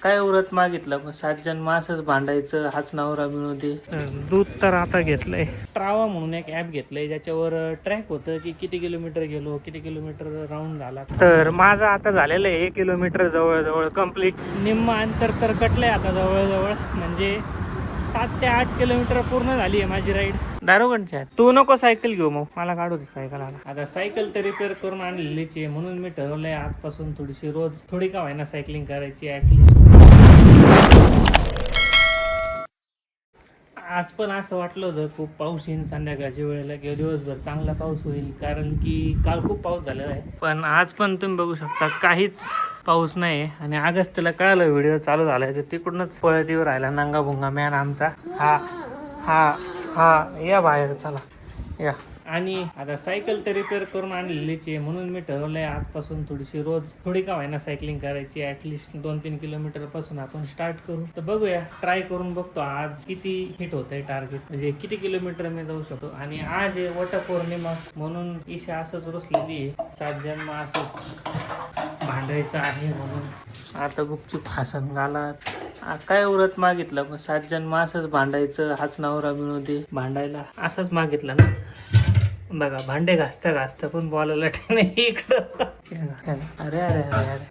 काय व्रत मागितलं मग 7 जन्म असंच भांडायचं, हाच नवरा मिळू दे. दूध तर आता घेतलंय. ट्रावा म्हणून एक ऍप घेतलंय ज्याच्यावर ट्रॅक होतं की किती किलोमीटर गेलो, किती किलोमीटर राऊंड झाला. तर माझं आता झालेलं आहे 1 किलोमीटर जवळजवळ कम्प्लीट. निम्म अंतर तर कटलंय आता जवळजवळ, म्हणजे 7 ते 8 किलोमीटर पूर्ण झाली आहे माझी राईड. दारोगणच्या तू नको सायकल घेऊ, मग मला काढू दे सायकल. आता सायकल तर रिपेअर करून आणलेलीच आहे, म्हणून मी ठरवलंय आजपासून थोडीशी रोज थोडी का व्हायना सायकलिंग करायची ऍटलिस्ट. आज पण असं वाटलं होतं खूप पाऊस येईल संध्याकाळच्या वेळेला किंवा दिवसभर चांगला पाऊस होईल, कारण की काल खूप पाऊस झालेला आहे. पण आज पण तुम्ही बघू शकता काहीच पाऊस नाही. आणि ऑगस्टला कळालं व्हिडिओ चालू झालाय तर तिकडूनच पळतीवर राहिला नंगा भुंगा मॅन आमचा. हा हा हा या बाहेर चला या. आणि आता सायकल तर रिपेअर करून आणलेलीच आहे, म्हणून मी ठरवलंय आजपासून थोडीशी रोज थोडी का व्हायना सायकलिंग करायची. ऍटलिस्ट 2-3 किलोमीटर पासून आपण स्टार्ट करू. तर बघूया, ट्राय करून बघतो आज किती हिट होतंय टार्गेट, म्हणजे किती किलोमीटर मी जाऊ शकतो. आणि आज आहे वटपौर्णिमा, म्हणून ईशा असंच रुसलेली आहे. 7 जन्म असंच भांडायचं आहे म्हणून. आता गुपचूप हसन घालात. काय व्रत मागितलं मग 7 जन्म असंच भांडायचं, हाच नवरा मिळू दे. भांडायला असंच मागितलं ना. बघा भांडे घासता घासता पण बोलायला नाही इकडं. अरे अरे अरे अरे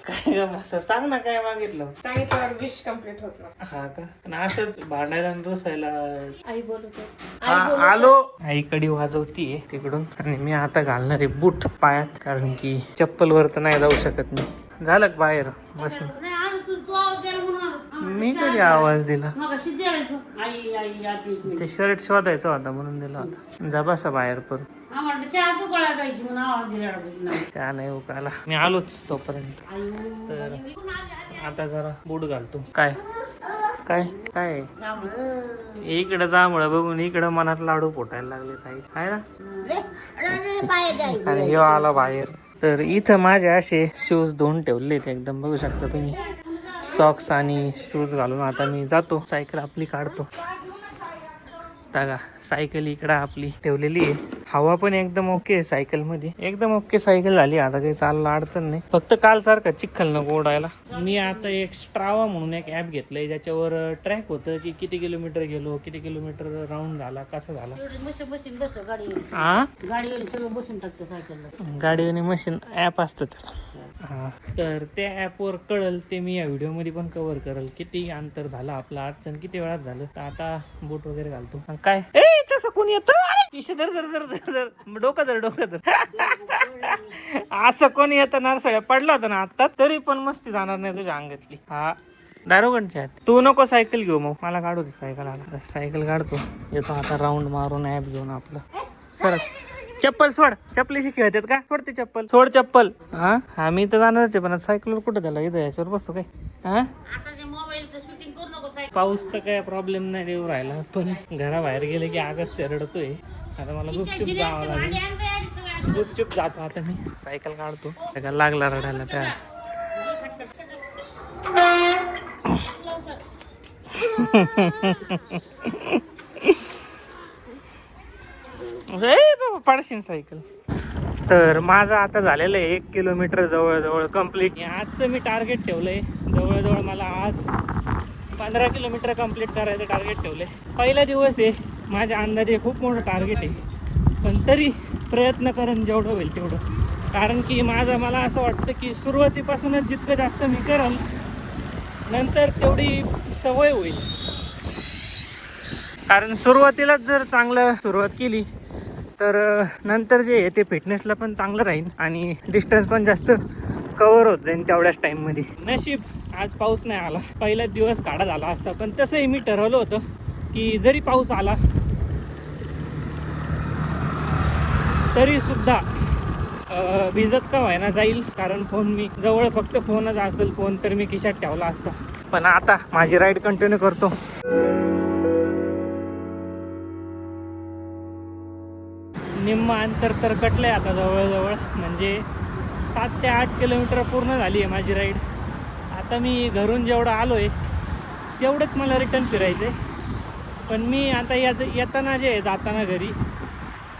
काय बसा, सांग ना काय मागितलं. सांगितलं विश कम्प्लीट होत. हा का, पण असंच भांडायला आणि रुसायला. आई बोलत आलो. आई कडी वाजवतीये तिकडून, आणि मी आता घालणार आहे बूट पायात, कारण की चप्पल वर तर नाही जाऊ शकत मी. झालं का बाहेर बसून? मी कधी आवाज दिला? ते शर्ट शोधायचं होता म्हणून दिला होता. जा बसा बाहेर पण. चहा नाही उकाला, मी आलोच तोपर्यंत. तर आता जरा बूट घालतो. काय काय काय इकडं जांभळं बघून इकडं मनात लाडू फोटायला लागले काही ना. आणि ह्यो आला बाहेर. तर इथं माझे असे शूज धुवून ठेवले एकदम, बघू शकता तुम्ही. सॉक्स आणि शूज घालून आता मी जातो, सायकल आपली काढतो. बघा सायकल इकडं आपली ठेवलेली आहे. हवा पण एकदम ओके आहे सायकल मध्ये, एकदम ओके सायकल झाली. आता काही चालला अडचण नाही, फक्त काल सारखं चिखल नको ओढायला. मी आता एक स्ट्रावा म्हणून एक ऍप घेतलंय ज्याच्यावर ट्रॅक होतं की किती किलोमीटर गेलो, किती किलोमीटर राऊंड झाला, कसं झाला. गाडीवर मशीन ऍप असतं तर. हा, तर त्या ऍपवर कळल ते मी या व्हिडिओ मध्ये पण कव्हर करेल, किती अंतर झालं आपलं, अडचण किती वेळात झालं. तर आता बूट वगैरे घालतो. काय तसं कोणी येतं? डोकं धर असं कोणी येतं? नारसाळ्या पडला होता ना आता, तरी पण मस्ती जाणार नाही तुझ्या अंगातली. हा दारोगणच्या तू नको सायकल घेऊ, मग मला काढू दे सायकल. आला सायकल काढतो, येतो आता राऊंड मारून ऍप घेऊन आपलं. सर चप्पल सोड, चप्पलीशी खेळतात का? सोड ते चप्पल, सोड चप्पल. हा मी तर जाणारच आहे, पण सायकलवर कुठं त्याला इथं याच्यावर बसतो काय? हा पाऊस तर काय प्रॉब्लेम नाही देऊ राहिला, पण घराबाहेर गेले की आगच रडतोय. आता मला गुपचूप जावं लागेल, गुपचूप जातो आता मी. सायकल काढतो, लागला रडायला त्या. पडशील सायकल. तर माझं आता झालेलं आहे 1 किलोमीटर जवळजवळ कम्प्लीट. आजचं मी टार्गेट ठेवलंय जवळजवळ, मला आज 15 किलोमीटर कम्प्लीट करायचं टार्गेट ठेवलंय. पहिला दिवस आहे, माझ्या अंदाजे खूप मोठं टार्गेट आहे, पण तरी प्रयत्न करेन जेवढं होईल तेवढं. कारण की मला असं वाटतं की सुरुवातीपासूनच जितकं जास्त मी करेन, नंतर तेवढी सवय होईल. कारण सुरुवातीलाच जर चांगलं सुरुवात केली तर नंतर जे आहे ते फिटनेसला पण चांगलं राहील, आणि डिस्टन्स पण जास्त कव्हर होत जाईल तेवढ्याच टाईममध्ये. नशीब आज पाऊस नाही आला, पहिलाच दिवस काढा झाला असता. पण तसंही मी ठरवलं होतं की जरी पाऊस आला तरी सुद्धा भिजत का व्हायना जाईल, कारण फोन मी जवळ, फक्त फोनच असेल. फोन तर मी खिशात ठेवला असता. पण आता माझी राईड कंटिन्यू करतो. निम्म अंतर तर कटलंय आता जवळजवळ, म्हणजे 7 ते 8 किलोमीटर पूर्ण झाली आहे माझी राईड. आता मी घरून जेवढं आलो आहे तेवढंच मला रिटर्न फिरायचं आहे. पण मी आता येताना जे आहे, जाताना घरी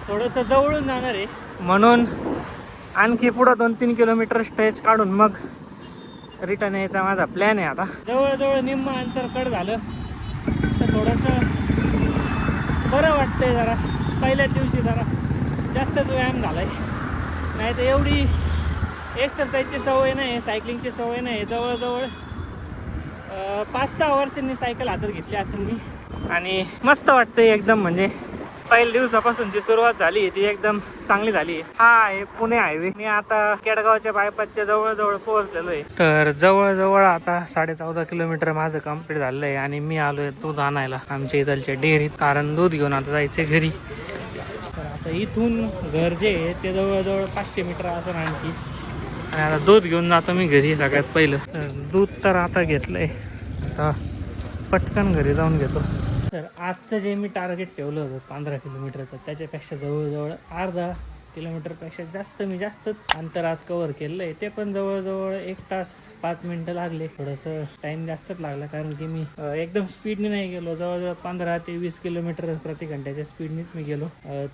थोडंसं जवळून जाणार आहे, म्हणून आणखी पुढं 2-3 किलोमीटर स्ट्रेच काढून मग रिटर्न यायचा माझा प्लॅन आहे आता. जवळजवळ निम्म अंतर कट झालं तर थोडंसं बरं वाटतंय जरा. पहिल्याच दिवशी जरा जास्तच व्यायाम झाला आहे, नाही तर एवढी एक्सरसाइजची सवय नाही, सायकलिंगची सवय नाही. जवळजवळ 5-6 वर्षांनी सायकल हातात घेतली असेल मी आणि मस्त वाटतंय एकदम. म्हणजे पहिल्या दिवसापासून जी सुरुवात झाली ती एकदम चांगली झाली. हा आहे पुणे हायवे. मी आता केडगावच्या बायपासच्या जवळजवळ पोहोचलेलो आहे. तर जवळजवळ आता 14.5 किलोमीटर माझं कम्प्लीट झालेलं आहे आणि मी आलोय दूध आणायला आमच्या इथलच्या डेअरीत, कारण दूध घेऊन आता जायचं घरी. तर आता इथून घर जे आहे ते जवळजवळ 500 मीटर असं आणखी, आणि आता दूध घेऊन जातो मी घरी सगळ्यात पहिलं. तर दूध तर आता घेतलंय, आता पटकन घरी जाऊन घेतो. तर आजचं जे मी टार्गेट ठेवलं होतं 15 किलोमीटरचं, त्याच्यापेक्षा जवळजवळ अर्धा किलोमीटरपेक्षा जास्तच अंतर आज कव्हर केलेलं आहे. ते पण जवळजवळ 1 तास 5 मिनटं लागले. थोडंसं टाईम जास्तच लागला कारण की मी एकदम स्पीडने नाही गेलो. जवळजवळ 15 ते 20 किलोमीटर प्रति घंट्याच्या स्पीडनेच मी गेलो.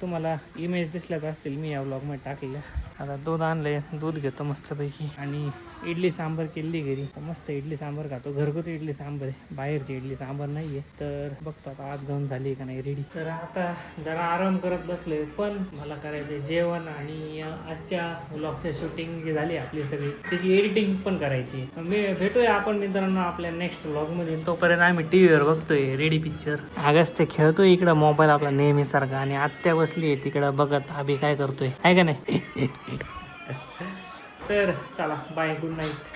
तुम्हाला इमेज दिसल्याच असतील मी या व्लॉगमध्ये टाकलेल्या. आता दूध आणलंय, दूध घेतो मस्तपैकी आणि इडली सांबर केली घरी. मस्त इडली सांबर खातो. घरगुती इडली सांबर आहे, बाहेरची इडली सांबर नाही आहे. तर बघतो आता आज जाऊन झाली का नाही रेडी. तर आता जरा आराम करत बसलोय, पण मला करायचं जेवण आणि आजच्या व्लॉगच्या शूटिंग जी झाली आपली सगळी त्याची एडिटिंग पण करायची. मी भेटूया आपण मित्रांनो आपल्या नेक्स्ट व्लॉगमध्ये. तोपर्यंत आम्ही टीव्हीवर बघतोय रेडी पिक्चर. आगस्ट ते खेळतोय इकडं मोबाईल आपला नेहमीसारखा, आणि आत्या बसली आहे तिकडं बघत अभि काय करतोय, आहे का नाही. तर चला बाय, गुड नाईट.